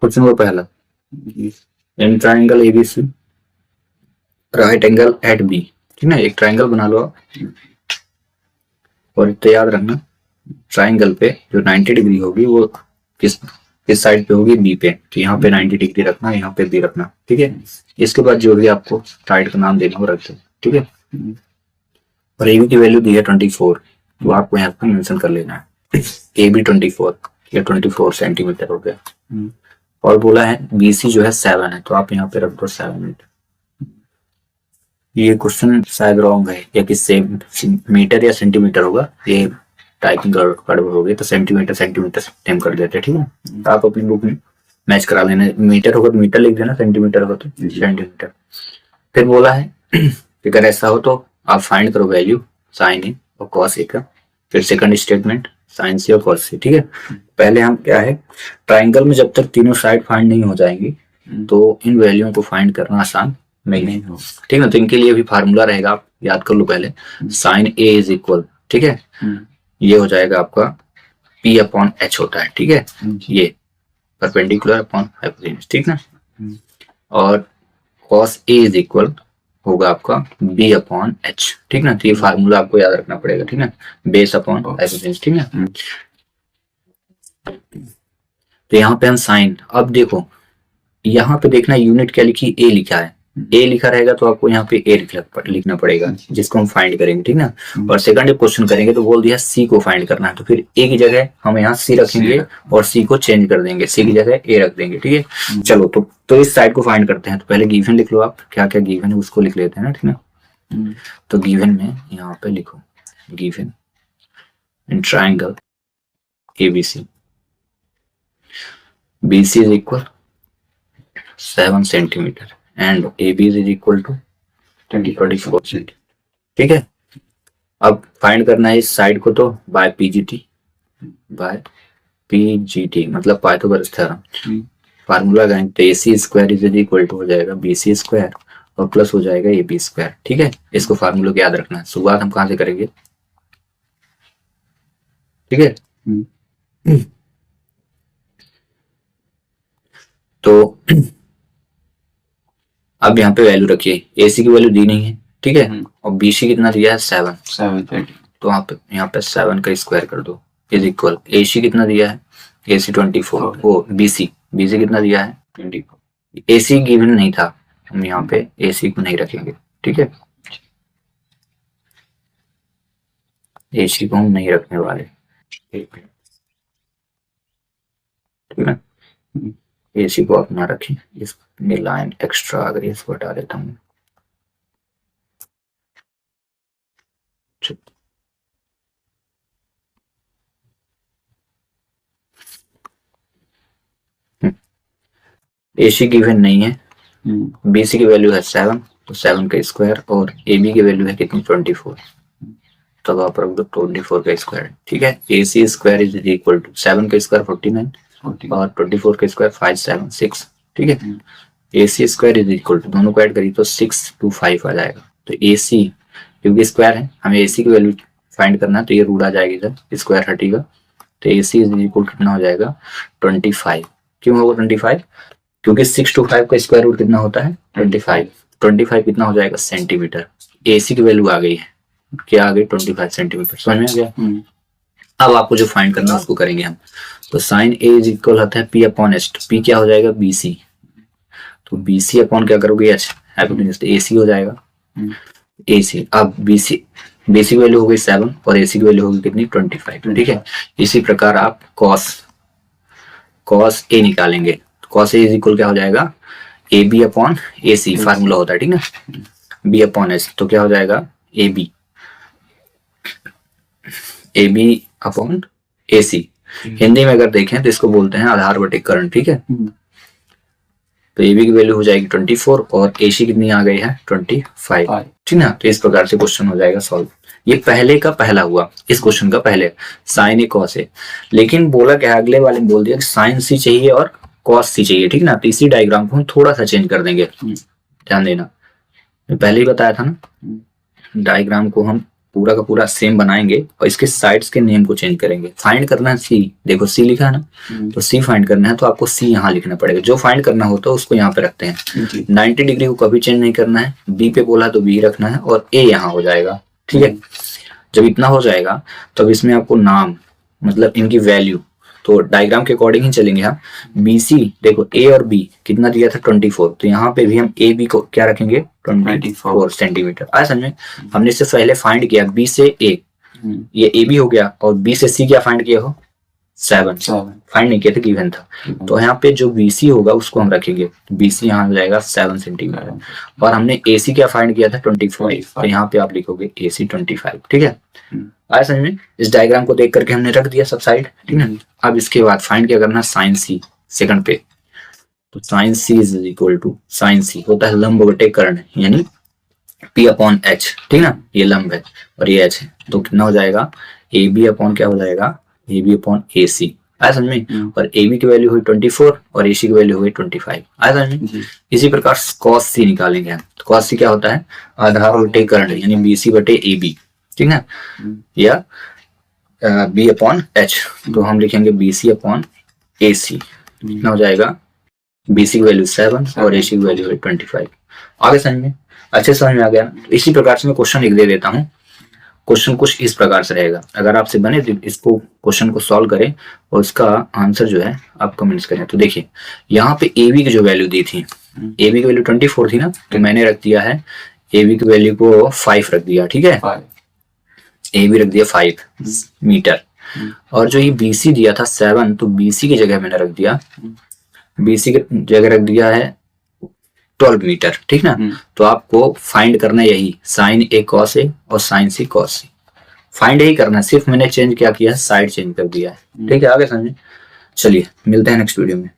Question number पहला, in triangle ABC right angle at B, ठीक है, एक ट्राइंगल बना लो आप, और तो याद रखना ट्राइंगल पे जो 90 डिग्री होगी वो किस साइड पे होगी, बी पे, तो यहाँ पे 90 डिग्री रखना, यहाँ पे बी रखना, ठीक है। इसके बाद जो भी आपको साइड का नाम देना वो रख दो, ठीक है। और ए बी की वैल्यू दी है 24, तो आपको यहाँ पे मेंशन कर लेना है ए बी 24, ये 24 सेंटीमीटर हो गया। और बोला है बी सी जो है 7 है, तो आप यहाँ पे रख दो 7। ये क्वेश्चन शायद रॉन्ग है, या किससे मीटर या सेंटीमीटर होगा, ये टाइपिंग गड़बड़ हो गई, तो सेंटीमीटर सेम कर देते, ठीक है। तो आप अपनी बुक में मैच करा लेना, मीटर होगा तो मीटर लिख देना, सेंटीमीटर होगा तो सेंटीमीटर। फिर बोला है कि अगर ऐसा हो तो आप फाइंड करो वैल्यू साइन ए और कॉस ए का। फिर सेकंड स्टेटमेंट साइन सी और कॉस सी, ठीक है। पहले हम क्या है, ट्राइंगल में जब तक तीनों साइड फाइंड नहीं हो जाएंगी तो इन वैल्यूओं को फाइंड करना आसान नहीं हो, ठीक है। तो इनके लिए भी फार्मूला रहेगा, आप याद कर लो पहले, साइन ए इज इक्वल, ठीक है, ये हो जाएगा आपका पी अपॉन एच होता है, ठीक है, ये परपेंडिकुलर अपॉन हाइपोटेन्यूज, ठीक ना। और कॉस ए इज इक्वल होगा आपका बी अपॉन एच, ठीक ना। तो ये फार्मूला आपको याद रखना पड़ेगा, ठीक ना, बेस अपॉन हाइपोटेन्यूज, ठीक ना। तो यहाँ पे हम साइन, अब देखो यहाँ पे देखना यूनिट क्या लिखी, ए लिखा है, ए लिखा रहेगा तो आपको यहाँ पे ए लिखना पड़ेगा, जिसको हम फाइंड करेंगे, ठीक ना। और सेकंड क्वेश्चन करेंगे तो बोल दिया सी को फाइंड करना है, तो फिर ए की जगह हम यहाँ सी रखेंगे और सी को चेंज कर देंगे, सी की जगह ए रख देंगे, ठीक है। चलो तो इस साइड को फाइंड करते हैं। तो पहले गिवन लिख लो आप, क्या क्या गिवन है उसको लिख लेते हैं ना, ठीक ना। तो गिवन में यहाँ पे लिखो, given in triangle ABC, BC is equal 7 centimetre and AB is equal to 24 centimetre, ठीक है। अब फाइंड करना है इस साइड को, तो बाय PGT मतलब पाइथागोरस थ्योरम, फार्मूला लगाएंगे तो AC square is equal to हो जाएगा BC स्क्वायर और प्लस हो जाएगा AB स्क्वायर, ठीक है। इसको फार्मूला को याद रखना है। शुरुआत हम कहाँ से करेंगे, ठीक है। तो अब यहाँ पे वैल्यू रखिए, AC की वैल्यू दी नहीं है, ठीक है, और BC कितना दिया है 7, तो यहाँ पे 7 का स्क्वायर कर दो इज इक्वल, AC कितना दिया है, AC 24, वो BC कितना दिया है 24, AC गिवन नहीं था, हम यहाँ पे AC को नहीं रखेंगे, ठीक है, AC को हम नहीं रखने वाले, ठीक है। AC को अपना रखें, इसमें लाइन एक्स्ट्रा आ गई, इसको हटा देता हूँ। AC गिवन नहीं है, BC की वैल्यू है 7, तो 7 का स्क्वायर, और AB की वैल्यू है कितनी 24, तब आप रख दो 24 का स्क्वायर, ठीक है। AC square is equal to 7 का स्क्वायर 49 और 24 का स्क्वायर 576, ठीक है। AC square is equal to, दोनों को ऐड करिए तो 625 आ जाएगा। तो AC क्योंकि स्क्वायर है, हमें AC की वैल्यू फाइंड करना है, तो ये रूट आ जाएगी, जब स्क्वायर हटेगा तो AC इज इक्वल कितना हो जाएगा 25। क्यों होगा 25, क्योंकि 6 to 5 का स्क्वायर रूट कितना होता है 25 कितना हो जाएगा सेंटीमीटर। AC की वैल्यू आ गई है, क्या आ गई 25 सेंटीमीटर, समझ में आ गया। अब आपको जो फाइंड करना है उसको करेंगे हम। तो साइन ए इज इक्वल होता है P अपॉन एच, P क्या हो जाएगा BC, तो BC अपॉन क्या करोगे H, हाइपोटेन्यूज, तो AC हो जाएगा AC। अब BC की वैल्यू हो गई 7 और AC की वैल्यू होगी कितनी 25, ठीक है। इसी प्रकार आप cos A निकालेंगे, cos A इज इक्वल क्या हो जाएगा AB अपॉन AC, फार्मूला होता है, ठीक ना, B अपॉन H, तो क्या हो जाएगा AB अपॉन AC। हिंदी में अगर देखें तो इसको बोलते हैं आधार बटे करंट, ठीक है। तो AB की वैल्यू हो जाएगी 24 और AC कितनी आ गई है 25, ठीक ना। तो इस प्रकार से क्वेश्चन हो जाएगा सॉल्व। ये पहले का पहला हुआ, इस क्वेश्चन का पहले साइन ए कॉस ए, लेकिन बोला क्या अगले वाले बोल दिया कि साइन सी चाहिए और कॉस सी चाहिए, ठीक ना। तो इसी डायग्राम को हम थोड़ा सा चेंज कर देंगे, ध्यान देना, पहले ही बताया था ना, डायग्राम को हम पूरा का पूरा सेम बनाएंगे और इसके साइड्स के नेम को चेंज करेंगे। फाइंड करना है सी, देखो सी लिखा है ना, तो सी फाइंड करना है तो आपको सी यहाँ लिखना पड़ेगा। जो फाइंड करना होता है उसको यहाँ पे रखते हैं। 90 डिग्री को कभी चेंज नहीं करना है, बी पे बोला तो बी रखना है और ए यहाँ हो जाएगा, ठीक है। जब इतना हो जाएगा तब इसमें आपको नाम मतलब इनकी वैल्यू, तो डायग्राम के अकॉर्डिंग ही चलेंगे हम। BC देखो ए और बी कितना दिया था 24, तो यहाँ पे भी हम ए बी को क्या रखेंगे 24 सेंटीमीटर। आया समझ में? हमने इससे पहले फाइंड किया बी से ए, ये ए बी हो गया, और बी से सी क्या फाइंड किया हो 7 फाइंड नहीं किया था, गिवन था। तो यहाँ पे जो BC होगा उसको हम रखेंगे, BC यहाँ हो जाएगा 7 सेंटीमीटर। और हमने AC क्या फाइंड किया था 25, तो यहाँ पे आप लिखोगे AC 25, ठीक है। आया समझ में? इस डायग्राम को देख करके हमने रख दिया सब साइड, ठीक है। अब इसके बाद फाइंड क्या करना है साइन C सेकंड पे, तो sine C is equal to sine C होता है लंब बटे कर्ण, यानी P/H, ठीक ना, ये लंब है और ये H है, तो कितना हो जाएगा AB अपॉन क्या हो जाएगा AB/AC। आया समझ में? और AB की वैल्यू हुई 24 और AC की वैल्यू हुई 25। आया समझ में? इसी प्रकार cos C निकालेंगे हम। cos C क्या होता है आधार बटे कर्ण, यानी BC बटे AB, ठीक है, या B/H, तो हम लिखेंगे BC/AC। कितना हो जाएगा BC की वैल्यू 7 और AC की वैल्यू है 25। आगे समझ में? अच्छे समझ में आ गया। तो इसी प्रकार से मैं क्वेश्चन लिख दे देता हूँ। क्वेश्चन कुछ इस प्रकार से रहेगा, अगर आपसे बने तो इसको क्वेश्चन को सॉल्व करें और उसका आंसर जो है आप कमेंट्स करें। तो देखिए यहाँ पे AB की जो वैल्यू दी थी, AB की वैल्यू 24 थी ना, तो मैंने रख दिया है AB की वैल्यू को 5 रख दिया, ठीक है। AB रख दिया 5 मीटर, और जो ये BC दिया था 7, तो BC की जगह मैंने रख दिया, BC की जगह रख दिया है 12 मीटर, ठीक ना। तो आपको फाइंड करना यही साइन A cos A और sine C cos C, find यही करना है, सिर्फ मैंने चेंज क्या किया है साइड चेंज कर दिया है, ठीक है। आगे समझे? चलिए मिलते हैं नेक्स्ट वीडियो में।